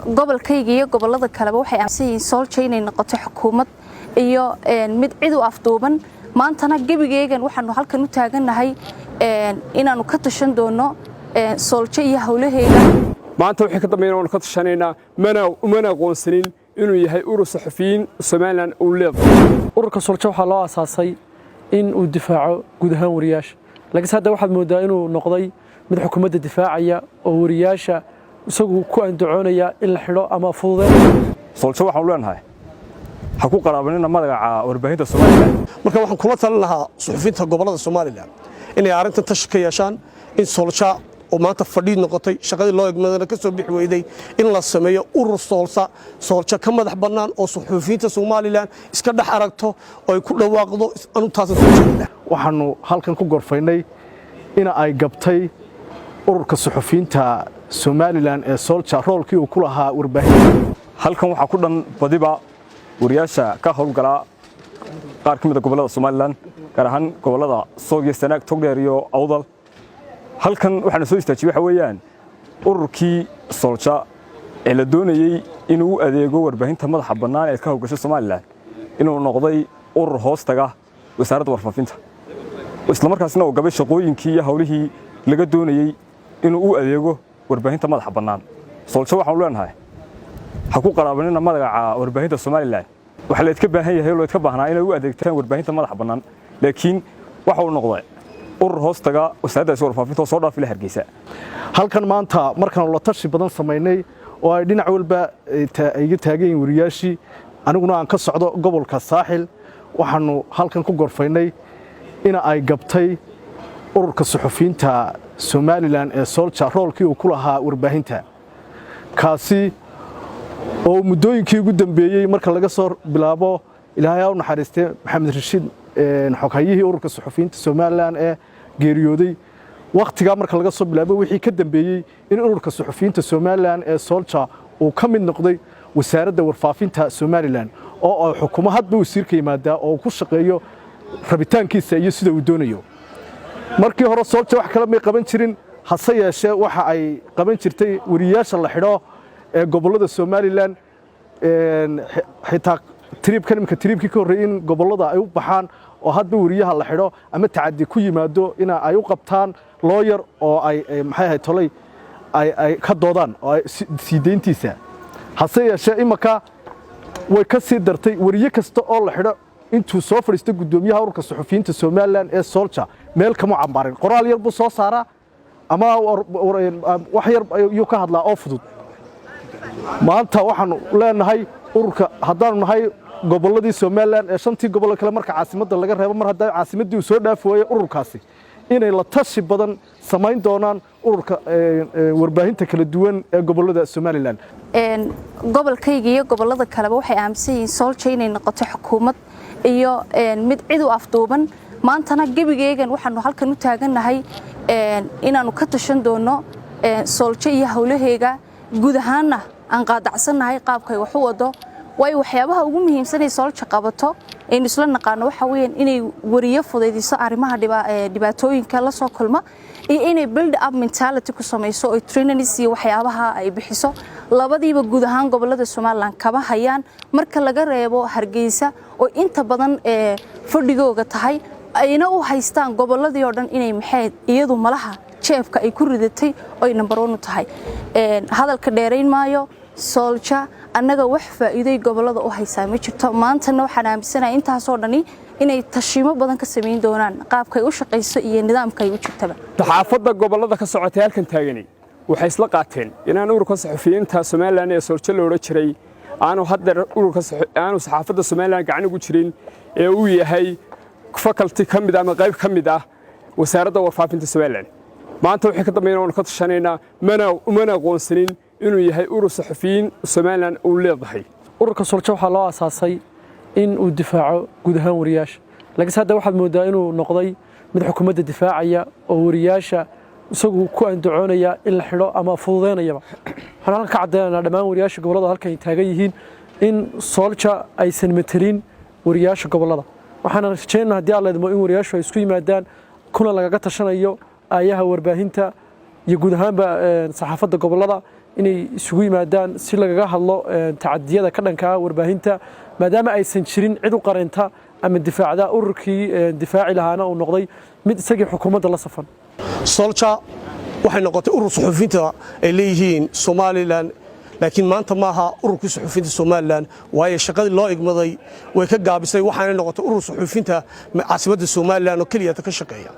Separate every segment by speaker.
Speaker 1: gobolkayga iyo gobolada kaleba waxay aaminsan yihiin Solskjaer inay noqoto xukuumad iyo mid cid u afduuban maantana gabigeegan waxaanu halkan u taaganahay inaanu ka tashan doono Solskjaer iyo hawlaheeda
Speaker 2: maanta wixii ka dambeeyay oo ka tashanayna mana aqoonsanin inuu yahay urur saxafiyiin Soomaaliland oo leedahay
Speaker 3: ururka Solskjaer waxa loo aasaasay in uu difaaco guud ahaan wariyaasha laakiin hadda waxaad moodaa inuu noqday mid xukuumadda difaacaya oo wariyaasha isagu ku andacoonaya in la xidho ama fududeeyo
Speaker 4: Solskjaer waxaan leenahay ha ku qaraabanina magaca warbaahinta Soomaaliland
Speaker 5: marka waxaan kula talin lahaa suxufiyiinta gobolada Soomaaliland inay arrintan tash ka yeeshaan in Solskjaer oo maanta fadhiid noqotay shaqadii loo egmadana ka soo bixi weyday in la sameeyo urur Solskjaer ka madax bannaan oo suxufiyiinta Soomaaliland iska dhex aragto oo ay ku dhawaaqdo anu taas soo jeedina
Speaker 3: waxaanu halkan ku gorfaynay in ay gabtay ururka suxufiyiinta Soomaaliland ee Solskjaer roolkii uu ku lahaa warbaahinta
Speaker 4: halkan waxa ku dhan badiba wariyaasha ka howlgala qaar ka mid ah gobolada Soomaaliland gaar ahaan gobolada Sool iyo Sanaag Togdheer iyo Awdal halkan waxaan soo istaajiyay waxa weeyaan ururkii Solskjaer ee la doonayay inuu u adeego warbaahinta madaxa bannaan ee ka howlgasha Soomaaliland inuu noqday urur hoostaga wasaaradda warfaafinta isla markaasna uu gabay shaqooyinkii iyo hawlihii laga doonayay inuu u adeego warbaahinta madaxa bannaan Solskjaer waxaan leenahay ha ku qaraabanina magaca warbaahinta Soomaaliland waxa la idka baahan yahay oo idka baahnaa inay u adeegtaan warbaahinta madaxa bannaan laakiin waxa uu noqday urur hoostaga wasaaradda warfaafinta oo soo dhaafay Hargeysa
Speaker 3: halkan maanta markaan la tashi badan sameynay oo ay dhinac walba iga taageen wariyaashii aniguna aan ka socdo gobolka Saaxil waxaanu halkan ku gorfaynay in ay gabtay ururka suxufiyiinta Soomaaliland ee Solskjaer roolkii uu ku lahaa warbaahinta kaasi oo muddooyinkii ugu dambeeyay marka laga soo bilaabo Ilaahay u naxariistay Maxamed Rashiid xoghayyihii ururka suxufiyiinta Soomaaliland ee geeriyooday waqtiga marka laga soo bilaabo wixii ka dambeeyay in ururka suxufiyiinta Soomaaliland ee Solskjaer uu ka mid noqday wasaaradda warfaafinta Soomaaliland oo xukuumadda hadba wasiirka yimaada oo ku shaqeeyo rabitaankiisa iyo sida uu doonayo markii hore Solskjaer wax kale ma qaban jirin hase yeeshee waxa ay qaban jirtay wariyaasha la xidho ee gobolada Soomaaliland xitaa tribkii ka horreeyay in gobolada ay u baxaan oo hadba wariyaha la xidho ama tacaddi ku yimaado in ay u qabtaan lawyer oo ay maxay ahayd tolay ay ka doodaan oo siideyntiisa hase yeeshee imaka way ka sii dartay wariye kasta oo la xidho intuu soo fadhiistay gudoomiyaha ururka suxufiyiinta Soomaaliland ee Solskjaer meel kama cambarin qoraal yar buu soo saaraa ama wax yar ayuu ka hadlaa oo fudud maanta waxaanu leenahay ururka haddaanu nahay goboladii Soomaaliland ee shantii gobol kale marka caasimadda laga reebo mar hadda caasimadii uu soo dhaafooyay ururkaasi inay la tashi badan samayn doonaan ururka warbaahinta kala duwan ee gobolada Soomaaliland
Speaker 1: gobolkayga iyo gobolada kaleba waxay aaminsan yihiin Solskjaer inay noqoto xukuumad iyo mid cid u afduuban maantana gabigeegan waxaanu halkan u taaganahay inaanu ka tashan doono Solskjaer iyo hawlaheega guud ahaanna aan qaadacsanahay qaabkay wax u wado way waxyaabaha ugu muhiimsan ee Solskjaer qabato in isla naqaano waxa weeyaan inay wariyo fududeyso arrimaha dhibaatooyinka la soo kulma iyo inay build up mentality ku sameyso oo trainings iyo waxyaabaha ay bixiso labadiiba guud ahaan gobolada Soomaaliland kaba hayaan marka laga reebo Hargeysa oo inta badan fadhigooga tahay ayna u haystaan goboladii oo dhan inay maxay iyadu malaha jeebka ay ku ridatay oo number 1 tahay hadalka dheerayn maayo Solskjaer annaga wax faa'iido gobolada u haysaa ma jirto maantana waxaan aaminsanahay intaas oo dhani inay tashiimo badan ka sameyn doonaan qaabkay u shaqeyso iyo nidaamka ay u jirtaba
Speaker 2: saxaafadda gobolada ka socotay halkan taagani waxay isla qaateen inaan ururka saxafiyiinta Soomaaliland ee Solskjaer loo jiray aanu hadda ururka saxaafadda Soomaaliland gacan ugu jirin ee uu yahay faculty kamid ama qayb kamid ah wasaaradda warfaafinta Soomaaliland maanta wixii ka dambeeyay oo ka tashanayna mana aqoonsanin inuu yahay urur saxafiyiin Soomaaliland oo leedahay
Speaker 3: ururka Solskjaer waxa loo aasaasay in uu difaaco guud ahaan wariyaasha laakiin hadda waxaad moodaa inuu noqday mid xukuumadda difaacaya oo wariyaasha isagu ku andacoonaya in la xidho ama fududeynayaba waxaan halka ka caddeynaa dhammaan wariyaasha gobolada halkan ay taagan yihiin in Solskjaer aysan metelin wariyaasha gobolada waxaan rajaynayaa haddii alla idmo in wariyaashu ay isku yimaadaan kuna lagaga tashanayo ayaha warbaahinta iyo guud ahaanba saxaafadda gobolada
Speaker 6: inay isugu yimaadaan si lagaga hadlo tacadiyada ka dhanka ah warbaahinta maadaama aysan jirin cid u qareenta ama difaacda ururkii difaaci lahaana uu noqday mid isagii xukuumadda la safan
Speaker 5: solja waxay noqotay urur suxufiyiinta ay leeyihiin Somaliland laakiin maanta maaha ururkii suxufiyiinta Somaliland waayo shaqadii loo igmaday way ka gaabisay waxaana noqotay urur suxufiyiinta caasimadda Somaliland oo kaliya ka shaqeeya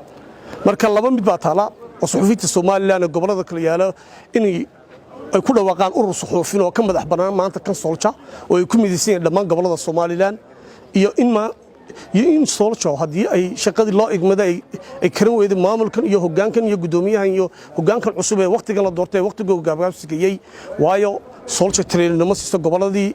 Speaker 5: marka laba mid baa taala oo suxufiyiinta Somaliland ee gobolada kala yaala inay ay ku dhawaaqaan urur suxufiyiin oo ka madax bannaan maanta kan solja oo ay ku midaysan dhammaan gobolada Somaliland iyo in solja hadii ay shaqadii loo igmaday ay karan weyday maamulkan iyo hoggaankan iyo gudoomiyahan iyo hoggaankan cusub ee waqtigan la doortay waqtigooda gaabgaabsigayay waayo solja traininimo siisa goboladii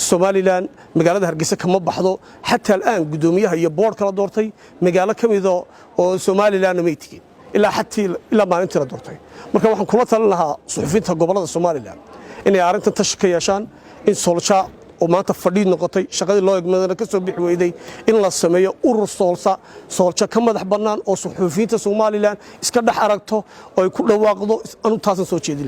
Speaker 5: Somaliland magaalada Hargeysa kama baxdo xataa aan gudoomiyaha iyo board kala doortay magaalo kamid oo Somaliland ma tigin ilaa maalintii la doortay marka waxaan kula talin lahaa suxufiyiinta gobolada Somaliland inay arrintan tashi ka yeeshaan in solja oo maanta fadhiid noqotay shaqadii loo igmadana ka soo bixi weyday in la sameeyo urur solja ka madax bannaan oo suxufiyiinta Somaliland iska dhex aragto oo ay ku dhawaaqdo anu taasan soo jeedin